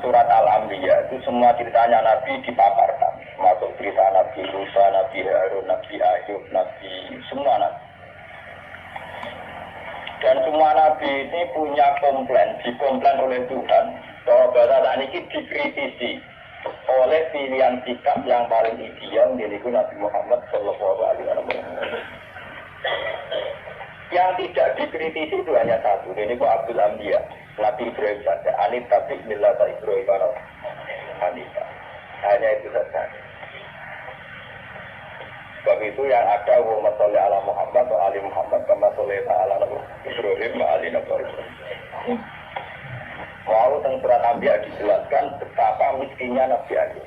surat Al-Anbiya itu semua ceritanya Nabi dipaparkan. Masuk cerita Nabi Musa, Nabi Harun, Nabi Ayub, Nabi semua Nabi. Dan semua Nabi ini punya komplain, dikomplain oleh Tuhan. Bahwa bahasa ini dikritisi oleh pilihan sikap yang paling ideal, yaitu Nabi Muhammad Shallallahu Alaihi Wasallam. Yang tidak dikritisi itu hanya satu, yaitu Abdul Anbiya, Nabi Ibrahim saja. Anit tapi millata Ibrahim Hanifah. Hanya itu saja. Sebab itu yang ada wa sholli ala Muhammad wa ali Muhammad kama sholli ala Ibrahim wa ali Ibrahim. Mau tentang surat Anbiya dijelaskan betapa miskinnya Nabi Ayub.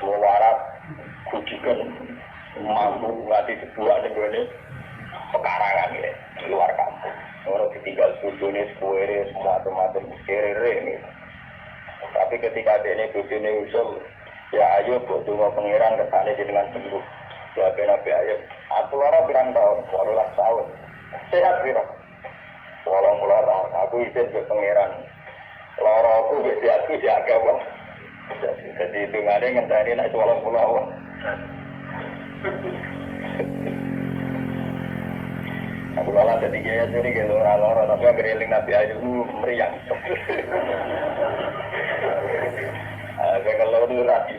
Mewarat, kujikan, mampu ngati sebuah negara pekarangan ya, di luar kampung. Orang ditinggal bujuni, sekuere, semua macam kerere ini. Tapi ketika ini bujuni usul, ya ayo buat cuma pengiran kesana dengan sembuh. Ya Nabi Ayub, aku lara pirang tahun, 18 tahun. Sehat pirang. 80 tahun, aku izin ke pengiran. Lara aku biasa aku jaga bang. Jadi hitungannya ngenteni nak 80 tahun. Aku malah jadi gaya sini gitu orang-orang tapi agak Nabi Ayub itu meriang. Kalau itu rapi.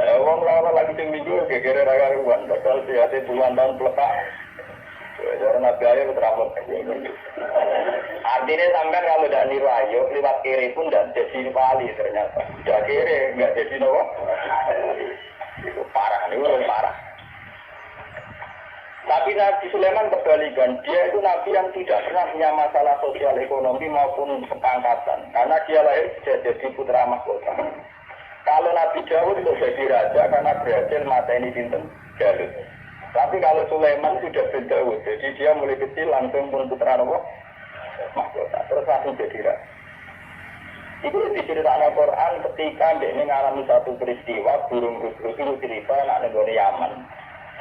Orang lama lagi tinggi juga, kira-kira raga-raguan. Bakal sihatnya puluhan tahun peletak. Jadi Nabi Ayub terakhir. Artinya sampai kalau tidak niru Ayub, lewat kiri pun tidak jadi wali ternyata. Tidak kiri, tidak jadi nopo. Itu parah, itu parah. Tapi Nabi Sulaiman kebalikan, dia itu Nabi yang tidak pernah punya masalah sosial ekonomi maupun kepangkatan. Karena dia lahir sudah jadi putra mahkota. Kalau Nabi Dawud itu jadi raja karena berhasil mata ini pinten Jalut. Tapi kalau Sulaiman sudah bin Dawud, jadi dia mulai kecil langsung pun putra mahkota. Terus langsung jadi raja. Itu diceritakan Al-Quran ketika dia mengalami satu peristiwa burung rusuk itu cerita anak negara Yaman.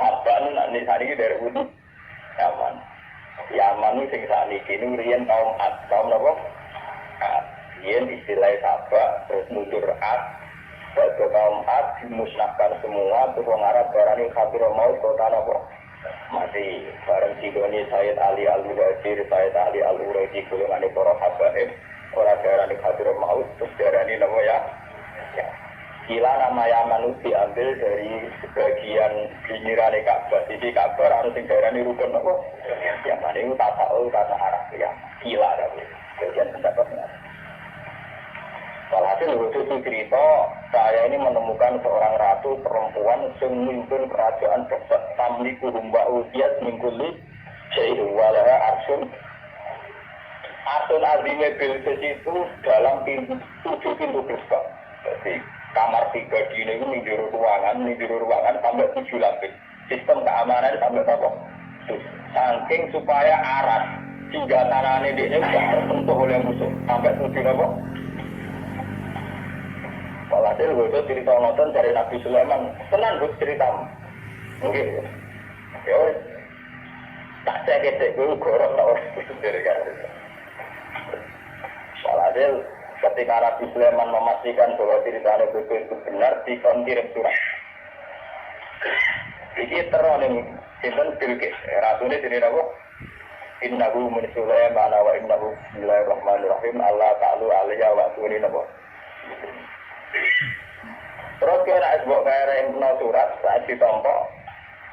Apa nu nak nisani dari Udu Yaman. Yaman itu sing saniki nu riyen kaum napa? Riyen istilah Sabah terus mundur Bagi kaum Ad dimusnahkan semua, terus orang Arab barani kafir maut kota napa? Mati bareng Sidoni Sayyid Ali Al-Muhajir, Sayyid Ali Al-Uraji golongane para habaib, ora darani kafir maut, terus darani napa ya? Gila nama Yaman itu diambil dari sebagian pinggiran Ka'bah. Jadi Ka'bah harus darani rukun napa? Yaman itu tata arah ya. Gila tapi bagian pendapatnya. Walhasil itu cerita, saya ini menemukan seorang ratu perempuan yang memimpin kerajaan besar tamliku humba ujiat mingkuli syaihu walaha arsun azimnya Bilqis itu dalam 7 pintu gerbang. Jadi kamar pribadi ini menjuru ruangan sampai 7 lapis. Sistem keamanan sampai berapa? Saking supaya aras hingga tanahnya dia tidak tersentuh oleh musuh sampai 7 lapis. Walhasil gue cerita nonton dari Nabi Sulaiman, tenang gue cerita, mungkin, ya, tak cek gue gorok tau dari kan. Walhasil ketika Nabi Sulaiman memastikan bahwa ceritanya itu benar, dikonfirmasi surat. Ini terang sinten Bilqis, ratunya jadi apa? Innahu min Sulaiman wa innahu bismillahirrahmanirrahim Allah ta'ala alaiya wa atuni nabo. Terus kira esbok kaya yang surat saat ditompok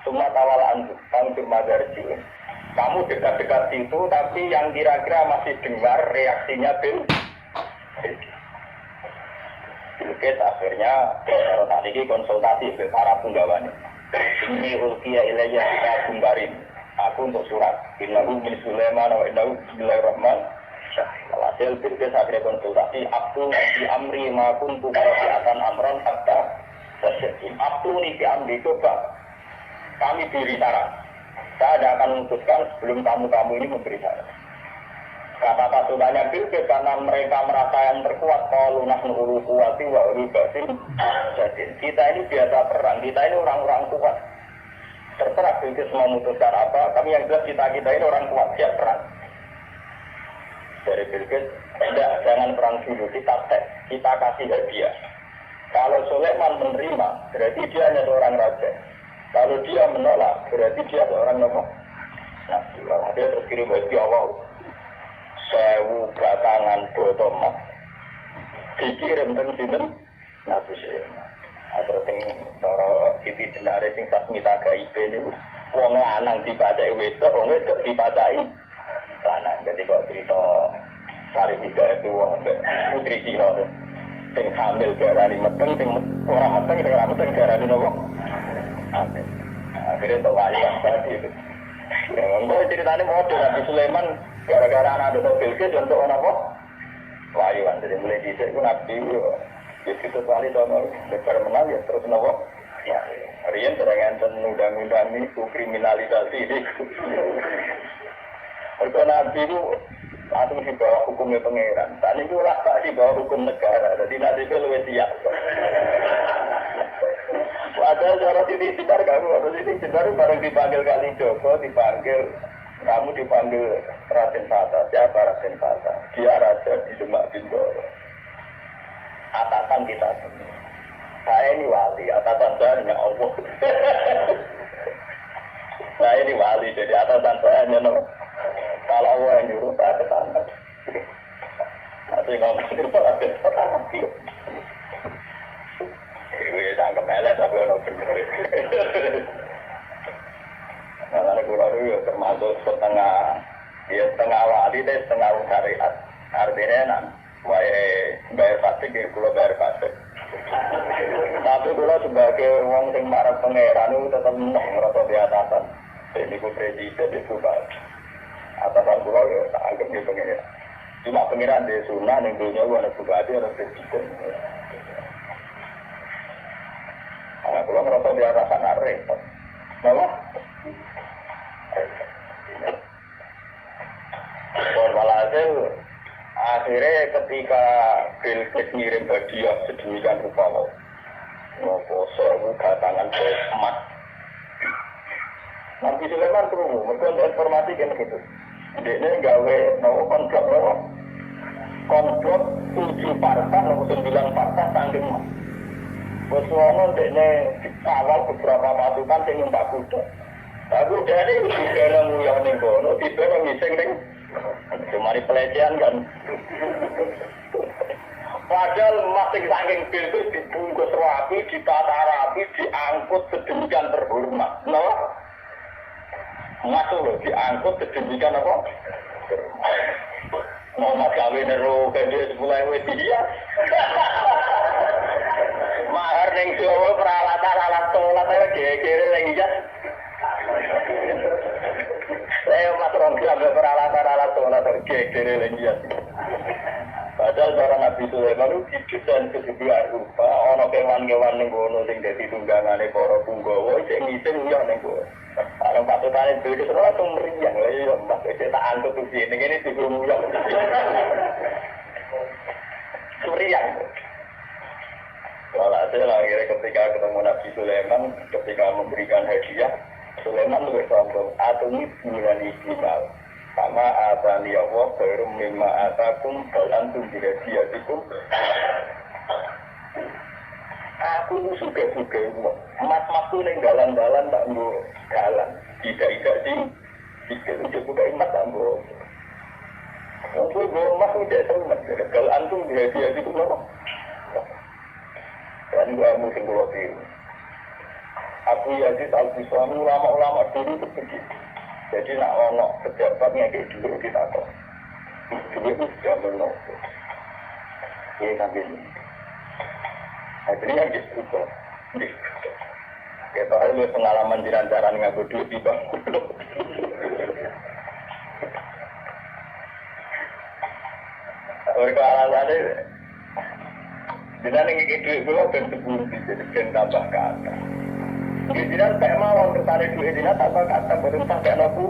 semua tawalan tanggung madarji. Kamu dekat-dekat situ tapi yang kira-kira masih dengar reaksinya Bilqis akhirnya saat ini konsultasi dengan para penggawaannya. Ini ulkiya ilayya kita kumbarin. Aku untuk surat innahu min Sulaiman wa innahu bismillahirrahmanirrahim. Hasil Bilqis akhirnya konsultasi aku di amri maupun tugaskan amron hatta terjadi aku nih di amri coba kami beri saran saya tidak akan memutuskan sebelum kamu ini memberi saran kata pasukannya Bilqis karena mereka merasa yang terkuat kalau nahnu ulu kuwati wa ulu basin jadi kita ini biasa perang kita ini orang-orang kuat terserah Bilqis mau memutuskan apa kami yang jelas kita ini orang kuat siap perang. Dari Bilqis, tidak, jangan perang dulu, kita tes, kita kasih hadiah. Kalau Sulaiman menerima, berarti dia hanya seorang raja. Kalau dia menolak, berarti dia seorang nabi. Nah, dia terus kirim hadiah Allah. 1000 batangan botol emas. Dikirim dan sinten Nabi Sulaiman. Atau sing cara iki jenare sing Tasmita Gaibe niku wong lanang dipacai wedok, wong wedok dipacai lanang. Jadi kok cerita Sari Tiga itu wong putri Cina sing hamil darani meteng, sing ora meteng, sing ora meteng darani nopo? Amin. Akhirnya tak wali tadi itu. Ngomong ceritanya model Nabi Sulaiman gara-gara anak itu Bilqis untuk apa? Wahyu kan, jadi mulai disini aku Nabi itu kali dono lebar menang ya terus nopo ya Rian terangan undang-undang ini kriminalisasi ini kalau Nabi itu langsung di bawah hukumnya pangeran tadi itu rasa di bawah hukum negara jadi Nabi itu lebih siap ada cara sini sekitar kamu atau sini sekitar bareng dipanggil kali Joko dipanggil kamu dipanggil Raden Fata siapa Raden Fata dia raja di Demak Bintoro atasan kita semua. Saya ini wali, atasan saya hanya Allah. Saya ini wali, jadi atasan saya hanya Allah. Kalau Allah yang nyuruh saya ke sana. Nanti ngomong itu ada apa? Ini jangan kemelet, tapi orang benar. Karena kurang itu termasuk setengah wali, setengah syariat. Artinya bayar pajak ya, kalau bayar pajak. Tapi kalau sebagai orang yang marah pangeran itu tetap menang merasa di atasan. Ini ku presiden itu kan. Atasan pulau ya tak anggap dia pangeran. Cuma pangeran di sunnah yang dunia ada bupati ada presiden. Nah, kalau merasa di atasan repot. Kenapa? Walhasil akhirnya ketika Bilqis ngirim hadiah sedemikian rupa mau poso datangan ke emas Nabi Sulaiman perlu mereka informasi kan gitu dia gawe mau kontrok 7 partai atau 9 partai tanggung emas Bosono dia dikawal beberapa pasukan yang numpak kuda tapi dia ini tidak nguyah nih kono tidak ngising nih cuma di pelecehan kan padahal masing saking Bilqis dibungkus rapi, ditata rapi, diangkut sedemikian terhormat masuk loh, diangkut sedemikian apa? Muhammad kawin nero dia mulai dia mahar neng Jawa peralatan alat sholat kira-kira lagi ya saya masuk ambil peralatan alat sholat kira-kira lagi ya padahal cara Nabi Sulaiman itu didesain kesebihan rupa ono kewan-kewan ning kono sing dadi tunggangane para punggawa sing ngising yo ning kono ana patutane dhewe terus langsung meriang lha yo mbak tak angkut tuh sini ngene digurung yo meriang walhasil akhirnya ketika ketemu Nabi Sulaiman ketika memberikan hadiah Sulaiman lebih sombong atumi bulan istimal sama atani Allah baru mimma atakum balantum diradiatikum aku suka-suka emas-emasku yang dalan-dalan tak mau jalan tidak sih jika buka emas tak mau untuk emas tidak semat kalau antum diradiatikum apa dan gua mungkin gua tiru aku Yazid Al-Bustami ulama-ulama dulu itu begitu. Jadi nak ono pejabatnya kayak dulu kita tahu. Dulu itu sudah menolak. Iya sambil ini. Akhirnya gitu. Kita ada pengalaman di rancaran ngabur duit di bang. Berkalasannya, dengan yang duit gue dan sebelum dijadikan tambah kata. Jiran tak mau tertarik duit dina tambah kata baru sampai aku.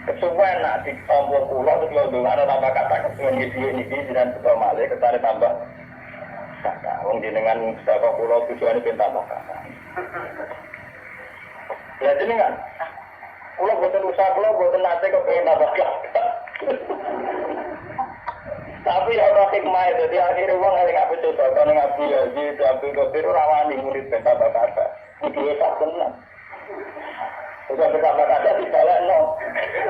Kesuwen nak di tombol pulau terus lo ada tambah kata kesuwen duit ini jiran setelah malih tertarik tambah kata. Wong jenengan beberapa pulau tujuan itu tambah kata. Ya jenengan, pulau buatan usaha pulau buatan nate kok pengen tambah kata. Tapi ya orang hikmah jadi akhirnya uang yang apa coba kalau ngaji lagi tapi kau rawan di murid kata-kata itu tak senang. Sudah kata-kata di balik no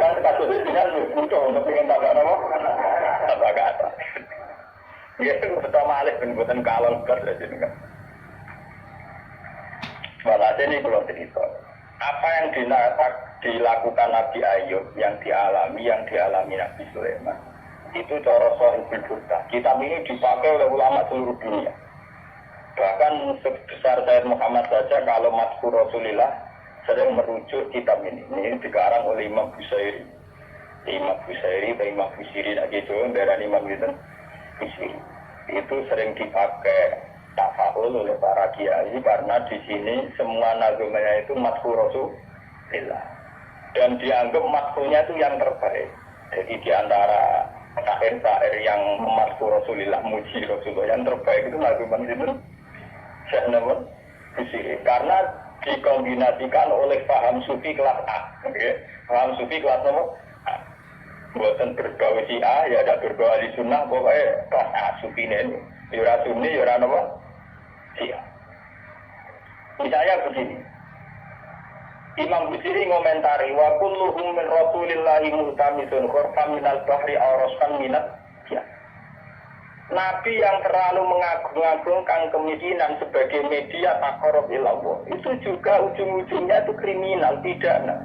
kan kasus dengan butuh untuk ingin kata-kata. Ya itu pertama alih penbuatan kalon kerja jadi kan. Malah ini belum cerita. Apa yang dilakukan Nabi Ayub yang dialami Nabi Sulaiman itu cara sahibul burda. Kitab ini dipakai oleh ulama seluruh dunia. Bahkan sebesar Sayyid Muhammad saja kalau Mazkur Rasulillah sering merujuk kitab ini. Ini dikarang oleh Imam Busairi. Imam Busairi atau Imam Busiri gitu, daerah Imam Busiri. Itu sering dipakai tafaul oleh para kiai karena di sini semua nazumnya itu Mazkur Rasulillah. Dan dianggap mazkurnya itu yang terbaik. Jadi di antara syair-syair yang Mazkur Rasulillah, muji Rasulullah yang terbaik itu nazuman itu Syekh Nawawi Busiri. Karena dikombinasikan oleh paham sufi kelas A. Okay? Paham sufi kelas nomor A. Buatan berbau si A, ya ada berbau ahli sunnah, pokoknya kelas A sufi ini. Yura sunni, yura nomor si A. Misalnya begini. Imam Busiri ngomentari wa kulluhum min rasulillahi multamisun khurfam minal bahri awraskan minat ya. Nabi yang terlalu mengagung-agungkan kemiskinan sebagai media taqarrub ilallah itu juga ujung-ujungnya itu kriminal, pidana.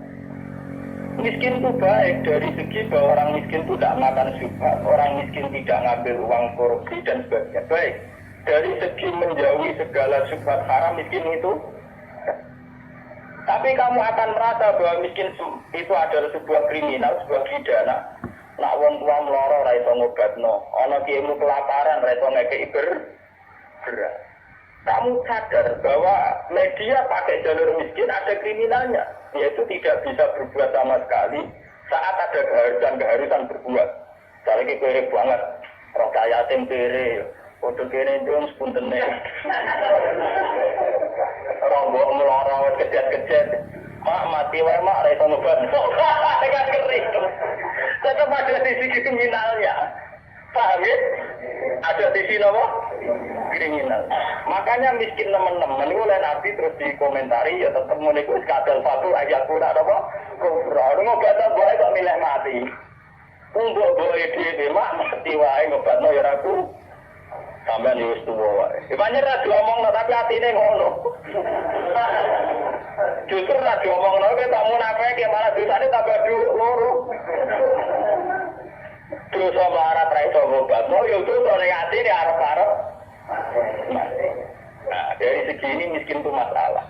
Miskin itu baik dari segi bahwa orang miskin itu tidak makan syubhat, orang miskin tidak ngambil uang korupsi dan sebagainya. Baik, dari segi menjauhi segala syubhat haram miskin itu. Tapi kamu akan merasa bahwa miskin itu adalah sebuah kriminal, sebuah pidana. Nak wong tua meloro ra iso ngobatno, ana kiaimu kelaparan ra iso ngekeki beras. Kamu sadar bahwa media pakai jalur miskin ada kriminalnya, yaitu tidak bisa berbuat sama sekali saat ada keharusan berbuat. Saya ki kere banget, roh kaya tempere, foto kene dong sepuntene. Rombok melorong kejet-kejet, mak mati wae mak ra iso ngobatno. Tekan kering. Tetap ada sisi kriminalnya, paham ya? Ada sisi apa? Kriminal. Makanya miskin teman-teman itu oleh Nabi terus dikomentari ya tetap menikut kadal satu ayat pun ada apa? Kufra. Ngobatno boleh kok milih mati. Untuk boleh di mak mati wae ngobatno ya aku. Sampai wis tuwa wae. Banyak ra diomongno tapi atine ngono. Justru ra diomongno ke tak munafik malah dosane tambah loro. Dosa barat ra iso ngobatno ya dosa ning atine arep-arep. Nah, dari segi ini miskin itu masalah.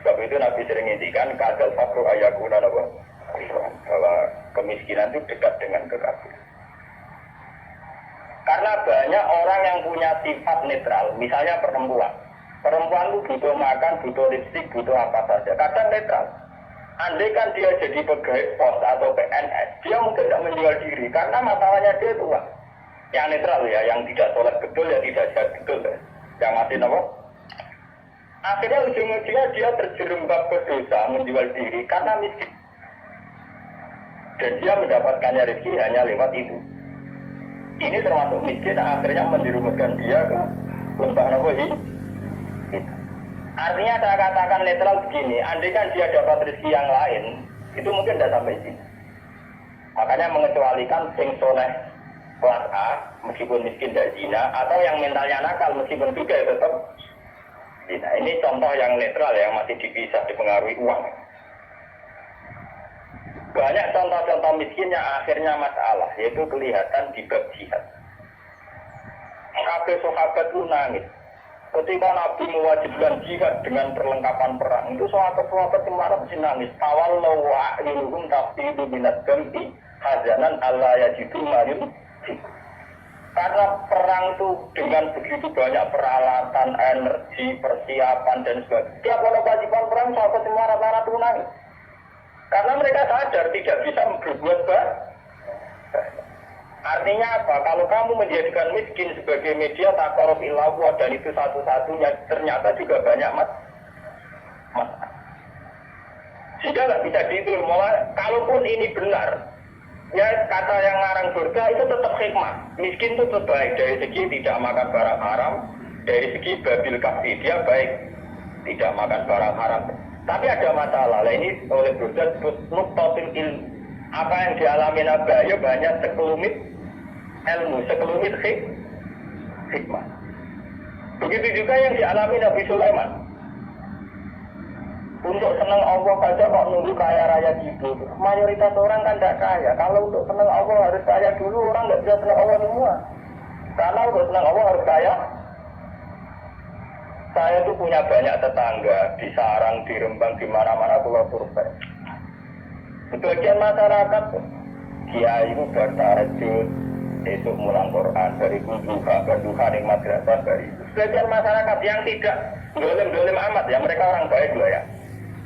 Sebab itu Nabi sering ngintikan kadal fakru ayakuna bahwa kemiskinan itu dekat dengan kekafiran. Karena banyak orang yang punya sifat netral, misalnya perempuan. Perempuan itu butuh makan, butuh lipstik, butuh apa saja. Kadang netral. Andai kan dia jadi pegawai pos atau PNS, dia mungkin tidak menjual diri karena masalahnya dia tua. Yang netral ya, yang tidak sholat betul ya tidak jahat betul ya. Yang masih nopo. Akhirnya ujung-ujungnya dia terjerembab ke dosa menjual diri karena miskin. Dan dia mendapatkannya rezeki hanya lewat itu. Ini termasuk miskin, akhirnya menjerumuskan dia ke lembah nabi. Artinya saya katakan netral begini, andai kan dia dapat rezeki yang lain, itu mungkin tidak sampai sini. Makanya mengecualikan sing soleh kelas A, meskipun miskin dan zina, atau yang mentalnya nakal, meskipun juga tetap zina. Ini contoh yang netral, yang masih dipisah, dipengaruhi uang. Banyak contoh-contoh miskin yang akhirnya masalah, yaitu kelihatan di bab jihad. Kabeh sahabat itu nangis. Ketika Nabi mewajibkan jihad dengan perlengkapan perang, itu sahabat-sahabat kemarin mesti nangis. Awal lawa yuhum tafsidu binat gampi hazanan alla yajidu mayun. Karena perang itu dengan begitu banyak peralatan, energi, persiapan dan sebagainya. Tiap ada kewajiban perang, sahabat semua rata-rata nangis. Karena mereka sadar tidak bisa berbuat baik. Artinya apa? Kalau kamu menjadikan miskin sebagai media taqarrub ilallah dan itu satu-satunya, ternyata juga banyak masalah. Jika nggak bisa dihitung, kalaupun ini benar, Ya kata yang ngarang surga itu tetap hikmah. Miskin itu tetap baik dari segi tidak makan barang haram, dari segi babil kasih dia baik tidak makan barang haram. Tapi ada masalah. Lah ini oleh surga disebut nuktatil ilmu. Apa yang dialami Nabi Ayub banyak sekelumit ilmu, sekelumit hikmah. Begitu juga yang dialami Nabi Sulaiman. Untuk senang Allah saja kok nunggu kaya raya gitu. Mayoritas orang kan tidak kaya. Kalau untuk senang Allah harus kaya dulu, orang nggak bisa senang Allah semua. Karena untuk senang Allah harus kaya. Saya tuh punya banyak tetangga di Sarang, di Rembang, di mana-mana Pulau Survei. Sebagian masyarakat, kiai itu bertahajud, itu mulang Quran dari berduka di madrasah dari. Sebagian masyarakat yang tidak dolim amat ya, mereka orang baik loh ya.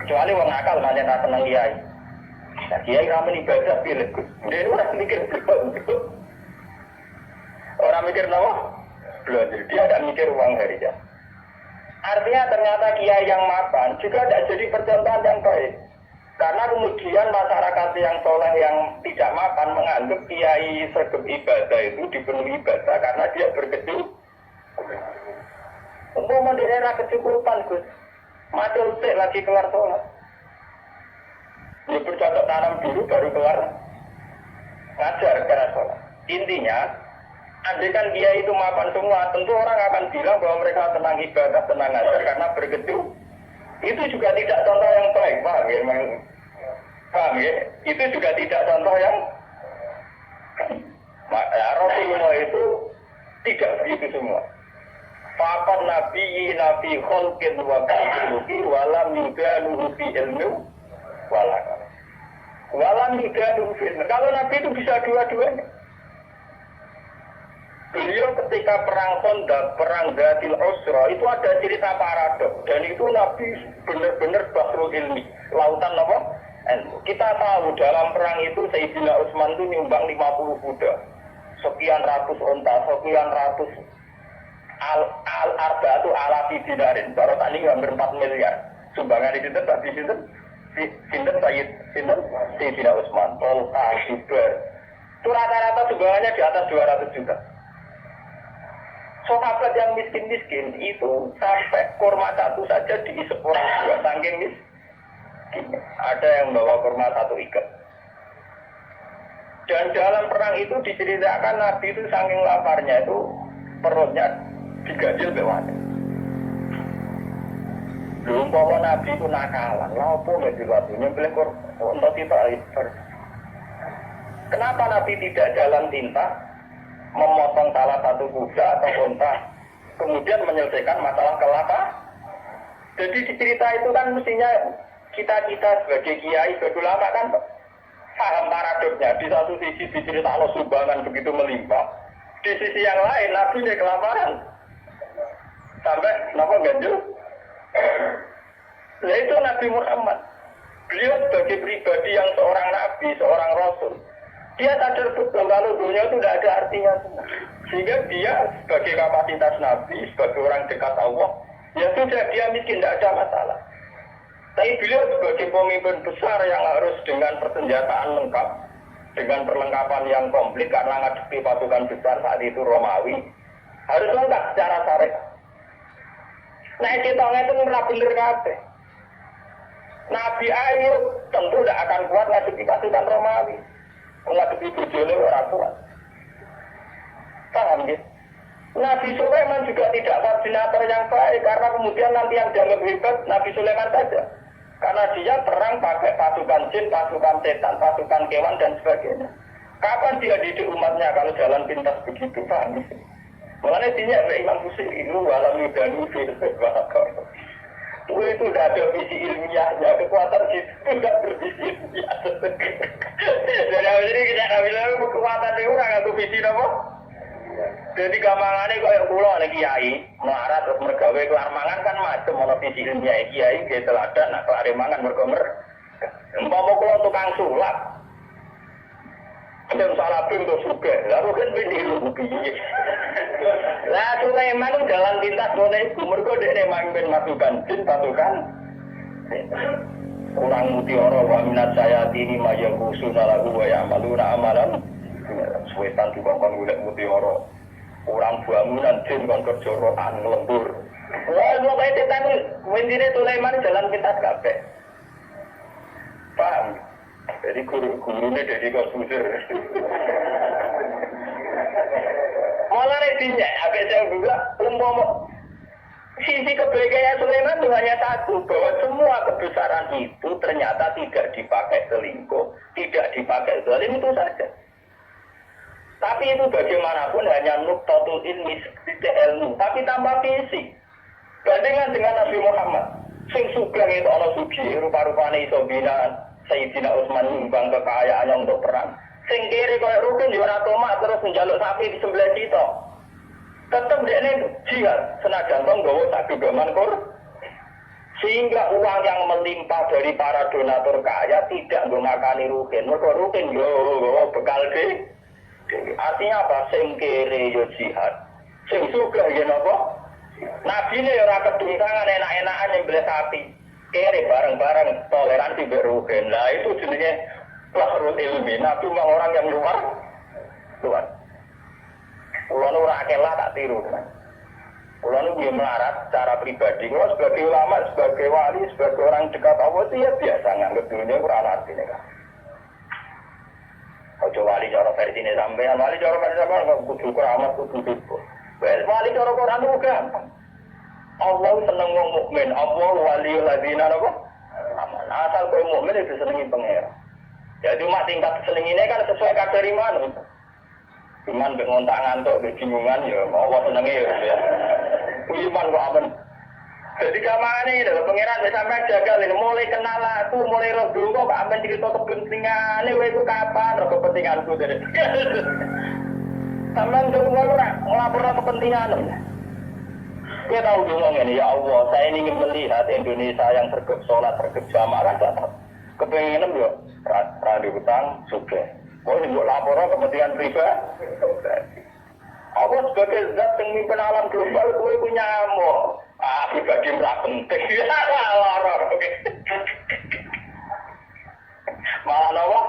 Kecuali orang akal banyak tak senang kiai. Nah, kiai ramen ibadah pilih. Dia orang mikir orang mikir apa? Belajar. Dia tidak mikir uang harinya. Artinya ternyata kiai yang mapan juga tidak jadi percontohan yang baik. Karena kemudian masyarakat yang soleh yang tidak mapan menganggap kiai sergap ibadah itu dipenuhi ibadah karena dia berkecukupan. Umpama di daerah kecukupan Gus. Mati usik lagi kelar sholat. Dia bercocok tanam dulu baru kelar ngajar kelar sholat. Intinya, andaikan dia itu mapan semua, tentu orang akan bilang bahwa mereka tenang ibadah, tenang ngajar karena bergejuk. Itu juga tidak contoh yang baik, paham ya? Paham ya? Itu juga tidak contoh yang Rasulullah itu tidak begitu semua. Papan nabi kholkin wa kailuki walam yugaluhu fi ilmu walam yugaluhu fi ilmu. Kalau nabi itu bisa dua-duanya. Beliau ketika perang Khandaq, perang Dzatil Usra itu ada cerita paradok dan itu nabi benar-benar bahrul ilmi, lautan apa? Kita tahu dalam perang itu Sayyidina Utsman itu nyumbang 50 kuda, sekian ratus unta, sekian ratus al-arba'atu alafi dinarin. Baru tadi hampir 4 miliar. Sumbangan itu tadi sinten Sayyidina Utsman, Tolta, Zubair. Itu rata-rata sumbangannya di atas 200 juta. Sahabat yang miskin-miskin itu sampai kurma satu saja diisep orang dua, saking miskin. Ada yang bawa kurma satu ikat. Dan dalam perang itu diceritakan Nabi itu saking laparnya itu perutnya digajil bewane. Belum bahwa Nabi itu nakalan, lapo nggak diwati nyembelih untuk kita. Kenapa Nabi tidak jalan tinta, memotong salah satu kuda atau unta, kemudian menyelesaikan masalah kelapa? Jadi di cerita itu kan mestinya kita sebagai kiai, sebagai ulama kan paham paradoknya. Di satu sisi dicerita Allah sumbangan begitu melimpah, di sisi yang lain Nabi dia kelaparan. Sampai kenapa ganjil? Nah itu Nabi Muhammad. Beliau sebagai pribadi yang seorang Nabi, seorang Rasul. Dia sadar betul kalau dunia itu tidak ada artinya. Sehingga dia sebagai kapasitas Nabi, sebagai orang dekat Allah, ya sudah dia miskin, tidak ada masalah. Tapi beliau sebagai pemimpin besar yang harus dengan persenjataan lengkap, dengan perlengkapan yang komplit karena ngadepi pasukan besar saat itu Romawi, harus lengkap secara syariat. Nah, ceritanya itu murah bener kabeh. Nabi Ayub tentu tidak akan kuat ngadepi pasukan Romawi. Ngadepi bojone ora kuat. Paham ya? Nabi Sulaiman juga tidak koordinator yang baik karena kemudian nanti yang dianggap hebat Nabi Sulaiman saja. Karena dia perang pakai pasukan jin, pasukan setan, pasukan kewan dan sebagainya. Kapan dia didik umatnya kalau jalan pintas begitu, paham ya? Makanya dinyak Imam Busiri itu walam yudanu filsafat. Itu tidak ada visi ilmiahnya, kekuatan itu tidak bervisi ilmiah. Jadi kita bilang kekuatan itu orang itu visi apa? Jadi gampangannya kalau pulau ada kiai melarat terus mergawe kelar mangan kan macam ono visi ilmiah kiai dia teladan nak kelar mangan mergomer. Umpama kula tukang sulap. Ada salah pintu suka, lalu kan bingung piye. Lah Sulaiman jalan pintas ngene iku mergo dekne mangken masukan jin pasukan. kurang mutiara wa minat sayatini maya kusuna lagu wa ya'maluna amalan sewetan dikongkon golek mutiara kurang bangunan jin kon kerja rokan lembur wah lu kae tetan wendine Sulaiman jalan pintas kabeh paham jadi guru-gurune dari Konfusius malah intinya apa saya juga umpama sisi kebaikan Sulaiman itu hanya satu, bahwa semua kebesaran itu ternyata tidak dipakai selingkuh, tidak dipakai zalim itu saja. Tapi itu bagaimanapun hanya nuktatul ilmi titik ilmu, tapi tanpa fisik. Bandingkan dengan Nabi Muhammad, sing sugeng itu ana sugi, rupa-rupane iso bina Sayyidina Utsman nyumbang kekayaannya untuk perang. Sing kiri koyo rukun yo ora tomat terus njaluk sapi di sebelah situ. Tetap dia ini jihad, senajan nggawa sak gegaman sehingga uang yang melimpah dari para donatur kaya tidak mengakani rukin. Mereka rukin yo bekal deh. Artinya apa? Sing kere yo jihad, sing sugih yo napa? Nabi ini ora kedungsangan enak-enakan yang beli sapi. Kere bareng-bareng toleransi berukin. Nah itu jenisnya Bahrul Ilmi. Nabi memang orang yang luar. Kulo nu ora kelah tak tiru, kan. Kulo nu dia melarat secara pribadi. Kulo sebagai ulama, sebagai wali, sebagai orang dekat Allah itu ya biasa nganggep dunia kurang artinya kan. Ojo wali cara versi ini sampean, wali cara versi sampean nggak kudu keramat, kudu kudu. Wali cara Quran itu gampang. Allah seneng wong mukmin, Allah waliul ladzina apa? Asal kowe mukmin itu senengi pangeran. Ya cuma tingkat senengine kan sesuai kadar iman. Iman bengontak ngantuk, bingungan ya, Allah senengnya ya. Iman kok aman. Jadi kamane dalam pengiran sampai jaga ini mulai kenal aku, mulai roh dulu kok aman cerita kepentingan ini itu kapan roh kepentinganku dari. Sampai semua ngelapor kepentingan. Dia tahu dulu ini ya Allah, saya ingin melihat Indonesia yang sholat berjamaah kan. Kepengen yo, radio utang suge. Kau ini buat laporan kepentingan pribadi. Aku sebagai zat yang mimpin alam global, kau punya amor. Pribadi merah penting. Loror. Malah apa?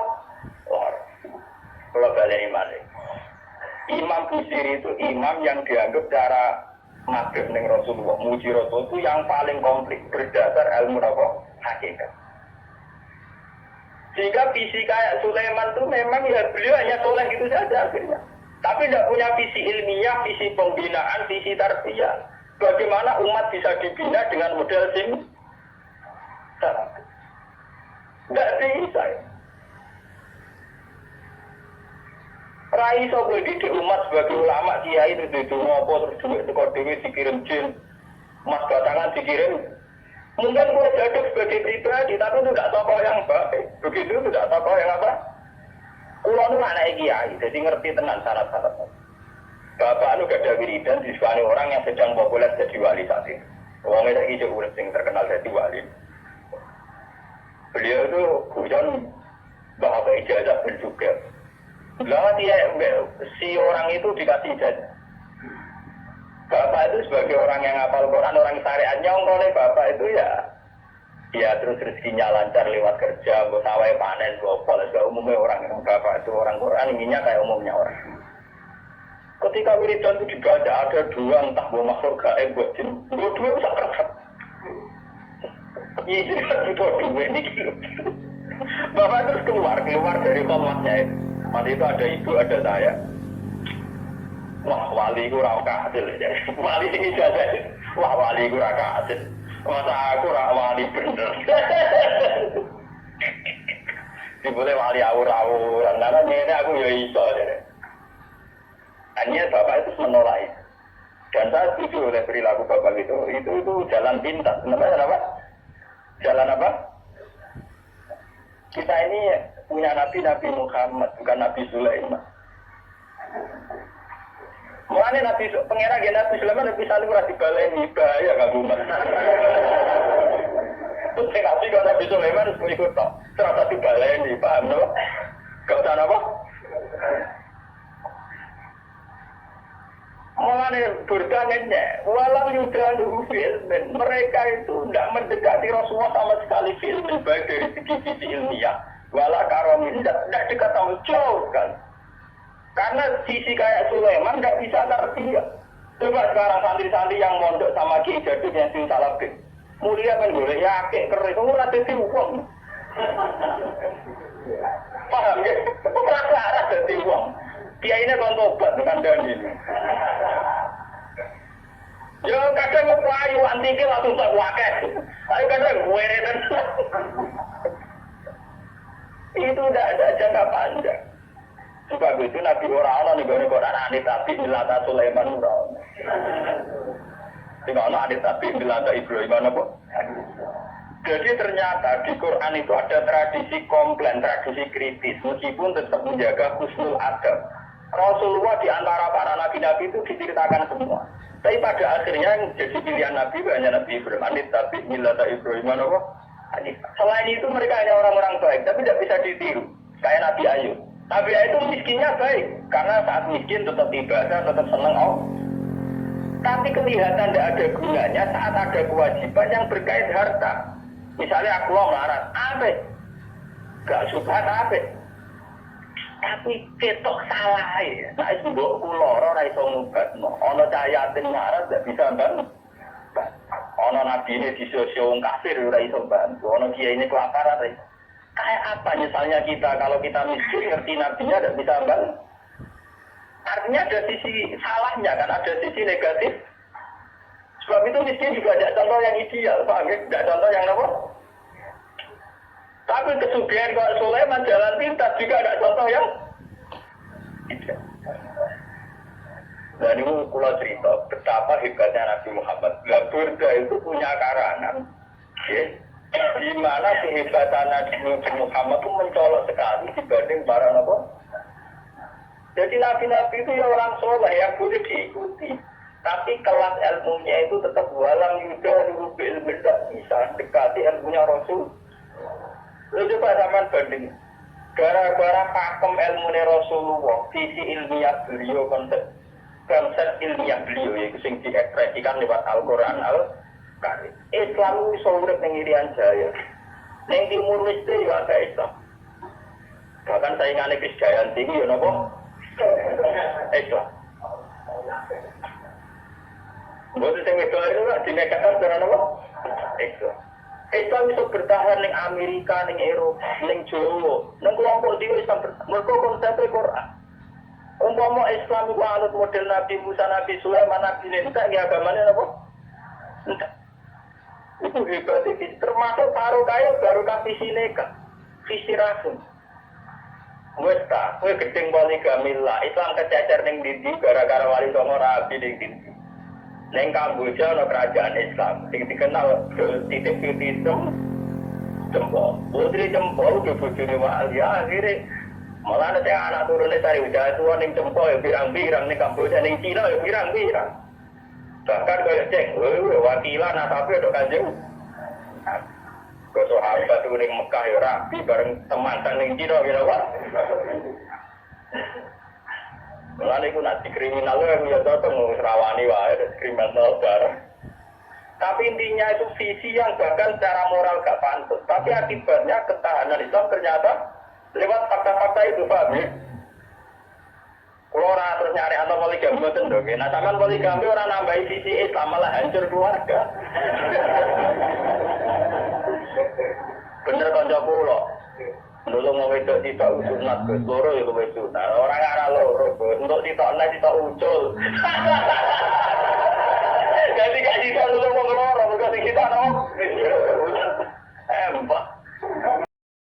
Loror. Kalau balik iman. Imam Busiri itu imam yang dianggap cara madhep ning Rasulullah, muji Rasul itu yang paling komplit berdasar ilmu apa? Hakikat. Sehingga visi kayak Sulaiman itu memang ya beliau hanya soleh gitu saja akhirnya. Tapi tidak punya visi ilmiah, visi pembinaan, visi tarbiyah. Bagaimana umat bisa dibina dengan model sim? Tidak bisa. Rai sopo di umat sebagai ulama kiai itu di ngopo terus duit tekor dewi dikirim jin, mas batangan dikirim. Mungkin boleh jadi sebagai pribadi, tapi itu tidak tokoh yang baik. Begitu itu tidak tokoh yang apa? Kulo itu anak kiai, jadi ngerti tenan syarat-syarat. Bapak itu gak ada wiridan di sekali orang yang sedang populer jadi wali saat ini. Orangnya lagi jauh yang terkenal jadi wali. Beliau itu hujan bahasa ijazah pun juga. Lama dia si orang itu dikasih ijazah. Bapak itu sebagai orang yang hafal Quran, orang syariat nyongkol bapak itu ya terus rezekinya lancar lewat kerja, buat sawai panen, buat pol, umumnya orang yang bapak itu orang Quran inginnya kayak umumnya orang. Ketika wiridan itu dibaca ada dua entah buat makhluk gaib buat jin, dua bisa kerap. Ini kan dua ini gitu. Bapak terus keluar dari komasnya itu. Waktu itu ada ibu, ada saya. Wah, wali ku ra kasil ya. Wali sing ijazah. Wah, wali ku ra kasil. Masa aku ra wali bener. Dibule wali awur-awur. Karena ngene aku ya iso. Hanya bapak itu menolak. Dan saya setuju oleh perilaku bapak itu jalan pintas. Namanya apa? Jalan apa? Kita ini punya Nabi Muhammad, bukan Nabi Sulaiman. Mulane Nabi pengira gen Nabi Sulaiman Nabi Salih ora dibaleni bahaya kanggo umat. Terus Nabi kok Nabi Sulaiman harus ikut tok. Terus dibaleni, paham no? Gak usah apa? Mulanya berdangannya, walau yudalu filmin, mereka itu tidak mendekati Rasulullah sama sekali filmin, baik dari sisi ilmiah, walau karomin, tidak dekat sama jauh kan. Karena sisi kayak Sulaiman tidak bisa ngerti ya. Coba sekarang santri-santri yang mondok sama Ki Jadid yang sing salafin, mulia kan boleh yakin keris, kamu nanti uang. Paham ya? Rasa-rasa jadi uang. Dia ini kan tobat dengan Dani. Ya kadang ngapain antiknya langsung tak waket. Tapi kadang gue dan itu tidak ada jangka panjang. Sebab itu Nabi orang-orang nih Quran anit tapi bilata Sulaiman orang. Tidak ada anit tapi bilata Ibrahim apa? Jadi ternyata di Quran itu ada tradisi komplain, tradisi kritis, meskipun tetap menjaga husnul adab. Rasulullah di antara para nabi-nabi itu diceritakan semua. Tapi pada akhirnya yang jadi pilihan nabi banyak Nabi Ibrahim, anit tapi millata Ibrahim apa? Selain itu mereka hanya orang-orang baik, tapi tidak bisa ditiru. Kayak Nabi Ayub. Nabi Ayub itu miskinnya baik, karena saat miskin tetap ibadah, tetap senang Tapi kelihatan tidak ada gunanya saat ada kewajiban yang berkait harta. Misalnya aku mau melarat, apa? Gak suka apa? Tapi ketok salah ya. Nah itu mbok kula ora iso ngubatno. Ana cahayatin nyarat gak bisa bantu. Ana nabi ini disosio wong kafir ora iso bantu. Ana kiai ini kelaparan. Kayak apa misalnya kita kalau kita miskin ngerti nabinya gak bisa bantu. Artinya ada sisi salahnya kan, ada sisi negatif. Sebab itu miskin juga ada contoh yang ideal, paham ya? Tidak contoh yang apa? Tapi kesugihan kalau Sulaiman jalan pintas juga ada contoh yang tidak. Dan ini kalau cerita betapa hebatnya Nabi Muhammad. Burda itu punya karangan, ya, di mana kehebatan Nabi Muhammad itu mencolok sekali dibanding para nabi. Jadi nabi-nabi itu ya orang soleh yang boleh diikuti. Tapi kelas ilmunya itu tetap walang yuda rubil tidak bisa dekati ilmunya Rasul. Lalu coba zaman banding. Gara-gara pakem ilmunya Rasulullah, visi ilmiah beliau, konsep ilmiah beliau yaitu sing diekspresikan lewat Al-Quran Al-Karim. Islam itu urip ning Irian Jaya. Ning Timur Leste juga ada Islam. Bahkan saingannya Krisdayanti ya napa? Islam. Buat sing wedok itu lah dinekakan karena apa? Islam itu bertahan ning Amerika, ning Eropa, ning Jawa, ning kelompok dhewe Islam mergo konsep Quran. Umpama Islam itu anut model Nabi Musa, Nabi Sulaiman, Nabi Isa, ya agamanya apa? Entah. Itu hebat itu. Termasuk taruh kaya baru kasih sineka, visi rasul. Wes ta, kowe gedeng poligami lah. Islam kececer ning ndi gara-gara wali songo rabi ning ndi. Neng Kamboja ada kerajaan Islam yang dikenal titik kritisem jempol. Putri jempol ke bujuni wali akhirnya malah ada anak turunnya dari udah tua neng jempol ya pirang-pirang neng Kamboja neng Cina ya pirang-pirang. Bahkan kalau cek, wakilan tapi ada kanjeng. Kalau sahabat itu neng Mekah ya rapi bareng teman neng Cina gitu pak. Mulane iku nak kriminal yang ya cocok ngrawani wae kriminal bareng. Tapi intinya itu visi yang bahkan secara moral gak pantas. Tapi akibatnya ketahanan Islam ternyata lewat fakta-fakta itu, Pak. Kalau orang terus nyari atau poligami mboten dong. Nah, sampean poligami orang nambahi visi Islam malah hancur keluarga. Bener kanca kula. Dulu mau wedok tidak sunat ke loro ya kowe sunat. Orang arah loro, untuk tidak naik tidak ucul.